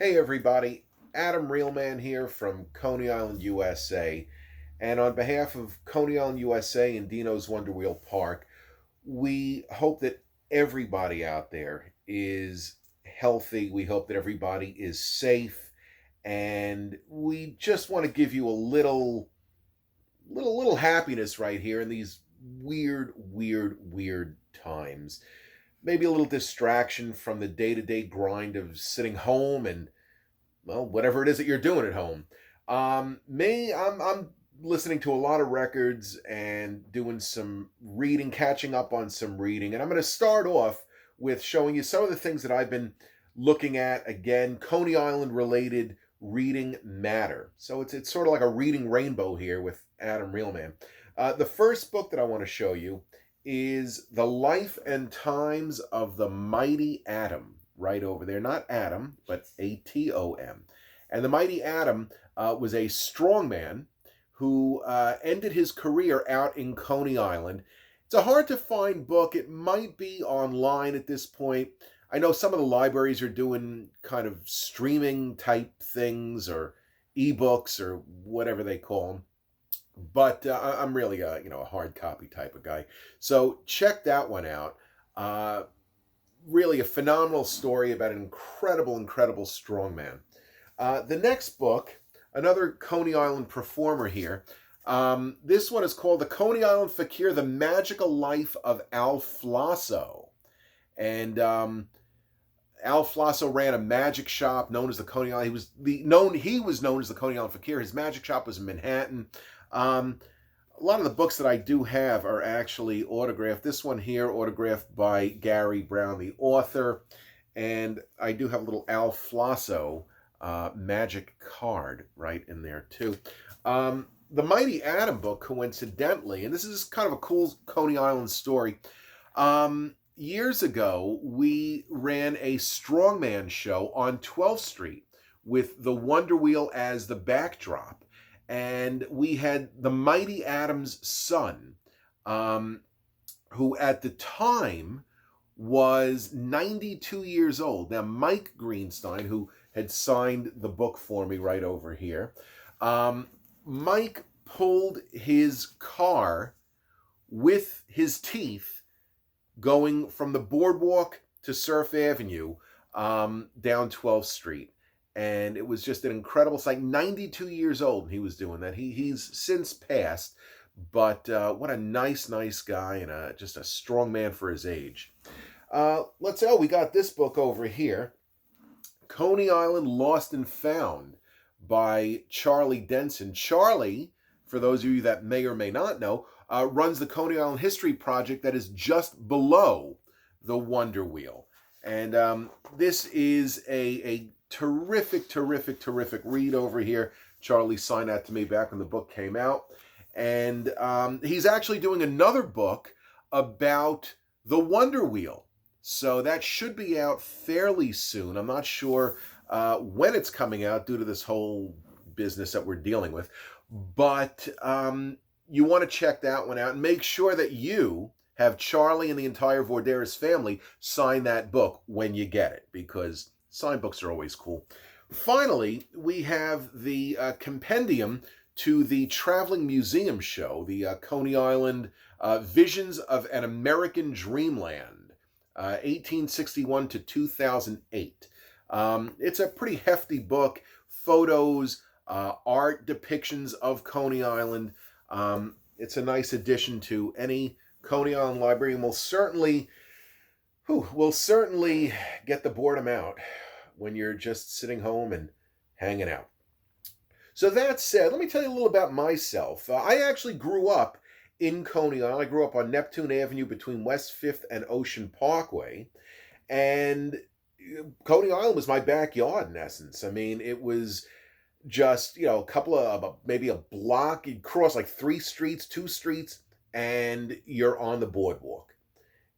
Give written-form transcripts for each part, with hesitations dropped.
Hey everybody, Adam Realman here from Coney Island, USA. And on behalf of Coney Island, USA and Deno's Wonder Wheel Park, we hope that everybody out there is healthy. We hope that everybody is safe. And we just want to give you a little happiness right here in these weird times. Maybe a little distraction from the day-to-day grind of sitting home and well, whatever it is that you're doing at home. I'm listening to a lot of records and doing some reading, catching up on some reading, and I'm going to start off with showing you some of the things that I've been looking at. Again, Coney Island related reading matter. So it's sort of like a reading rainbow here with Adam Realman. The first book that I want to show you is The Life and Times of the Mighty Atom, right over there. Not Adam, but Atom. And the Mighty Atom was a strongman who ended his career out in Coney Island. It's a hard to find book. It might be online at this point. I know some of the libraries are doing kind of streaming type things or ebooks or whatever they call them. But I'm really a hard copy type of guy. So check that one out. Really a phenomenal story about an incredible strongman. The next book, another Coney Island performer here. This one is called The Coney Island Fakir, The Magical Life of Al Flasso. And Al Flasso ran a magic shop known as the Coney Island. He was known as the Coney Island Fakir. His magic shop was in Manhattan. A lot of the books that I do have are actually autographed. This one here, autographed by Gary Brown, the author. And I do have a little Al Flasso magic card right in there too. The Mighty Atom book, coincidentally, and this is kind of a cool Coney Island story. Years ago, we ran a strongman show on 12th Street with the Wonder Wheel as the backdrop. And we had the Mighty Atom's son, who at the time was 92 years old. Now, Mike Greenstein, who had signed the book for me right over here, Mike pulled his car with his teeth going from the boardwalk to Surf Avenue down 12th Street. And it was just an incredible sight. 92 years old, and he was doing that. He's since passed, but what a nice guy and just a strong man for his age. We got this book over here, Coney Island Lost and Found by Charlie Denson. Charlie, for those of you that may or may not know, runs the Coney Island History Project that is just below the Wonder Wheel. And this is a terrific read over here. Charlie signed that to me back when the book came out. And he's actually doing another book about the Wonder Wheel. So that should be out fairly soon. I'm not sure when it's coming out due to this whole business that we're dealing with. But you want to check that one out and make sure that you have Charlie and the entire Vourderis family sign that book when you get it, because signed books are always cool. Finally, we have the compendium to the Traveling Museum Show, the Coney Island Visions of an American Dreamland, 1861 to 2008. It's a pretty hefty book, photos, art depictions of Coney Island. It's a nice addition to any Coney Island library, and will certainly get the boredom out when you're just sitting home and hanging out. So that said, let me tell you a little about myself. I actually grew up in Coney Island. I grew up on Neptune Avenue between West 5th and Ocean Parkway. And Coney Island was my backyard, in essence. I mean, it was just, a couple of, maybe a block. You'd cross like 2 streets, and you're on the boardwalk.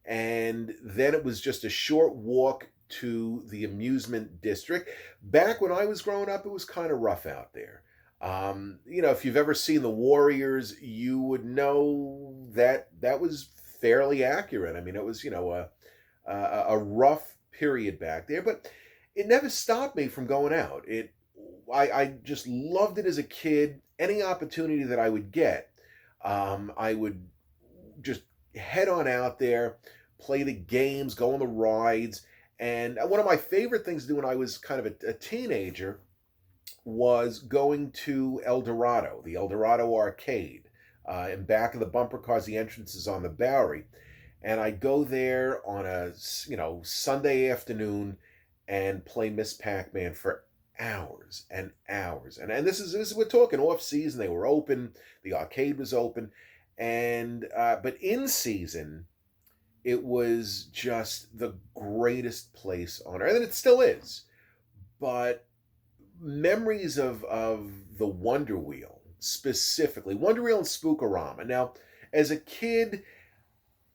And then it was just a short walk to the amusement district. Back when I was growing up, it was kind of rough out there. If you've ever seen the Warriors, you would know that was fairly accurate. I mean, it was, a rough period back there, but it never stopped me from going out. I just loved it as a kid. Any opportunity that I would get, I would just head on out there, play the games, go on the rides. And one of my favorite things to do when I was kind of a teenager was going to El Dorado, the El Dorado arcade. And back of the bumper cars, the entrance is on the Bowery. And I'd go there on a Sunday afternoon and play Miss Pac-Man for hours and hours. And this is we're talking off season. They were open, the arcade was open, and but in season, it was just the greatest place on earth, and it still is. But memories of the Wonder Wheel, specifically Wonder Wheel and Spookorama. Now, as a kid,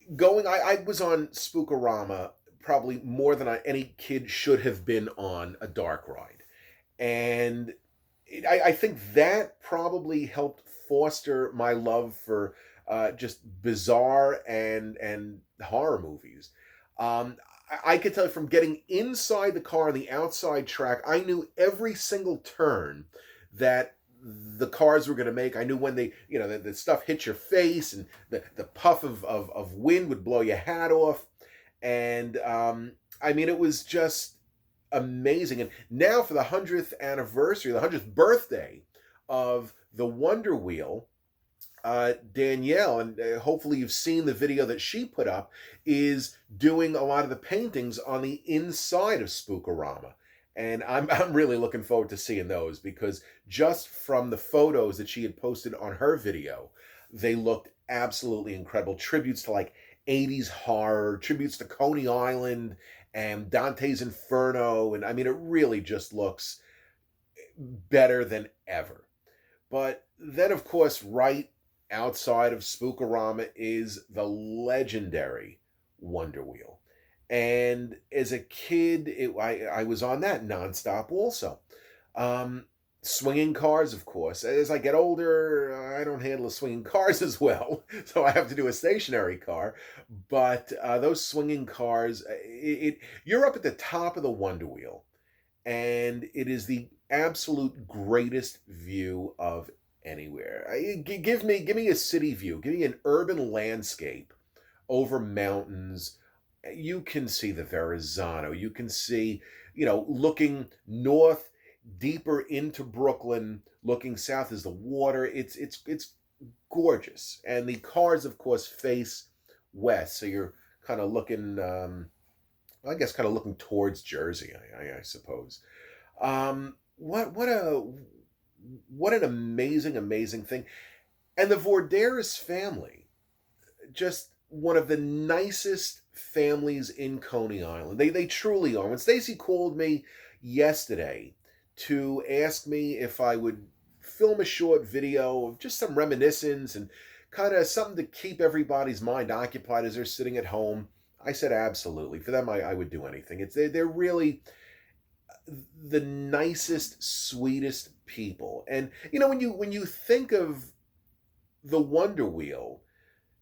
I was on Spookorama probably more than any kid should have been on a dark ride. And I think that probably helped foster my love for just bizarre and horror movies. I could tell from getting inside the car on the outside track, I knew every single turn that the cars were going to make. I knew when the stuff hit your face, and the puff of wind would blow your hat off. And I mean, it was just amazing. And now for the 100th anniversary, the 100th birthday of the Wonder Wheel, Danielle, and hopefully you've seen the video that she put up, is doing a lot of the paintings on the inside of Spookorama. And I'm really looking forward to seeing those, because just from the photos that she had posted on her video, they looked absolutely incredible. Tributes to like 80s horror, tributes to Coney Island and Dante's Inferno. And I mean, it really just looks better than ever. But then, of course, right outside of Spookorama is the legendary Wonder Wheel. And as a kid, I was on that nonstop also. Swinging cars, of course. As I get older, I don't handle swinging cars as well, so I have to do a stationary car. But those swinging cars, you're up at the top of the Wonder Wheel, and it is the absolute greatest view of anywhere. Give me a city view. Give me an urban landscape over mountains. You can see the Verrazano. You can see, looking north, deeper into Brooklyn, looking south is the water. It's gorgeous. And the cars, of course, face west, so you're kind of looking, I guess, kind of looking towards Jersey, I suppose. What an amazing thing. And the Vourderis family, just one of the nicest families in Coney Island. They truly are. When Stacy called me yesterday to ask me if I would film a short video of just some reminiscence and kind of something to keep everybody's mind occupied as they're sitting at home, I said absolutely. For them, I would do anything. They're really the nicest, sweetest people. And when you think of the Wonder Wheel,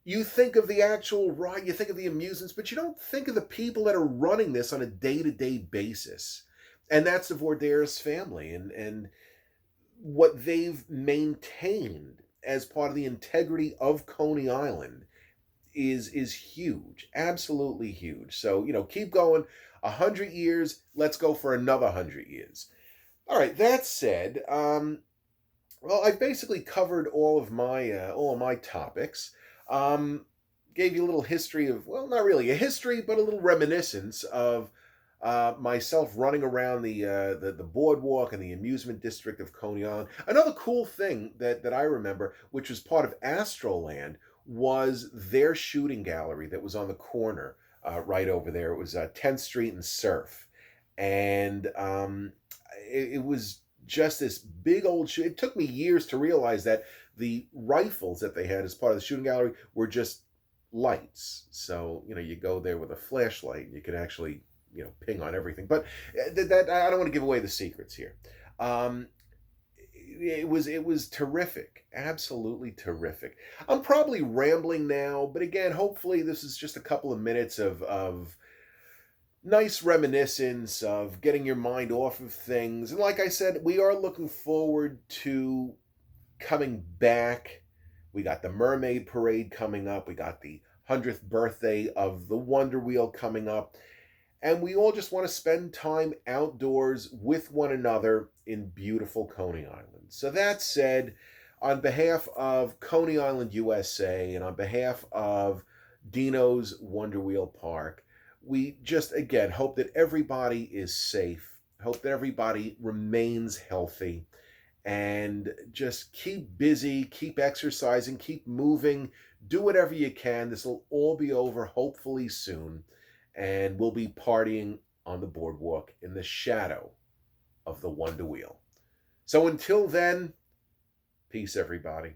you think of the actual ride, you think of the amusements, but you don't think of the people that are running this on a day-to-day basis. And that's the Vourderis family, and what they've maintained as part of the integrity of Coney Island is huge, absolutely huge. So, keep going. 100 years, let's go for another 100 years. All right, that said, well, I've basically covered all of my topics. Gave you a little history of, well, not really a history, but a little reminiscence of myself running around the boardwalk and the amusement district of Coney Island. Another cool thing that I remember, which was part of Astroland, was their shooting gallery that was on the corner right over there. It was 10th Street and Surf. And it was just this big old shoot. It took me years to realize that the rifles that they had as part of the shooting gallery were just lights. So, you go there with a flashlight and you can actually, ping on everything. But that I don't want to give away the secrets here. It was terrific. Absolutely terrific. I'm probably rambling now, but again, hopefully this is just a couple of minutes of nice reminiscence of getting your mind off of things. And like I said, we are looking forward to coming back. We got the Mermaid Parade coming up. We got the 100th birthday of the Wonder Wheel coming up. And we all just want to spend time outdoors with one another in beautiful Coney Island. So that said, on behalf of Coney Island, USA, and on behalf of Deno's Wonder Wheel Park, we just again hope that everybody is safe, hope that everybody remains healthy, and just keep busy, keep exercising, keep moving, do whatever you can. This will all be over hopefully soon, and we'll be partying on the boardwalk in the shadow of the Wonder Wheel. So until then, peace, everybody.